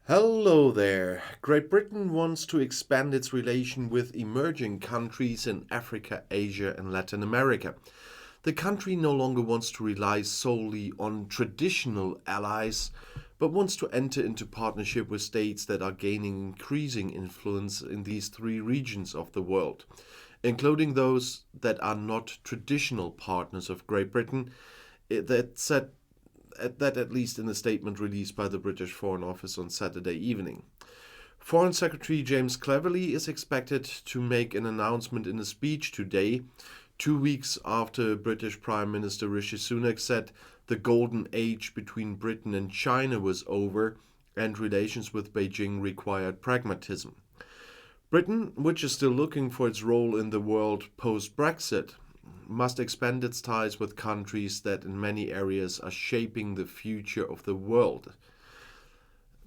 Hello there. Great Britain wants to expand its relation with emerging countries in Africa, Asia, and Latin America. The country no longer wants to rely solely on traditional allies, but wants to enter into partnership with states that are gaining increasing influence in these three regions of the world, including those that are not traditional partners of Great Britain. That said, that at least in a statement released by the British Foreign Office on Saturday evening. Foreign Secretary James Cleverly is expected to make an announcement in a speech today, 2 weeks after British Prime Minister Rishi Sunak said the golden age between Britain and China was over and relations with Beijing required pragmatism. Britain, which is still looking for its role in the world post Brexit, must expand its ties with countries that in many areas are shaping the future of the world.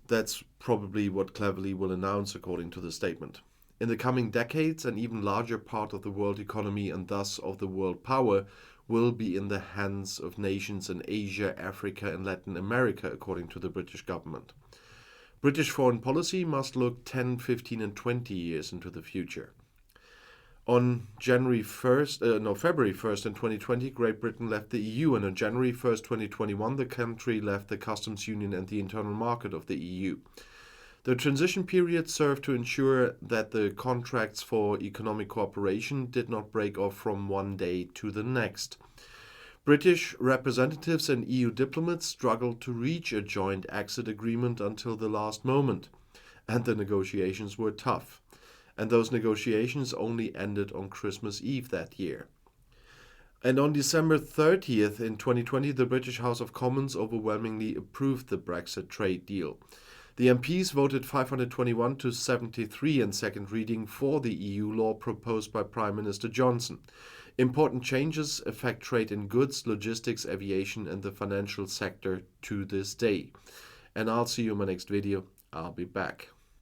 That's probably what Cleverly will announce, according to the statement. In the coming decades, an even larger part of the world economy and thus of the world power will be in the hands of nations in Asia, Africa, and Latin America, according to the British government. British foreign policy must look 10, 15, and 20 years into the future. On February 1st in 2020, Great Britain left the EU, and on January 1st, 2021, the country left the customs union and the internal market of the EU. The transition period served to ensure that the contracts for economic cooperation did not break off from one day to the next. British representatives and EU diplomats struggled to reach a joint exit agreement until the last moment, and the negotiations were tough. And those negotiations only ended on Christmas Eve that year. And on December 30th in 2020, the British House of Commons overwhelmingly approved the Brexit trade deal. The MPs voted 521 to 73 in second reading for the EU law proposed by Prime Minister Johnson. Important changes affect trade in goods, logistics, aviation, and the financial sector to this day. And I'll see you in my next video. I'll be back.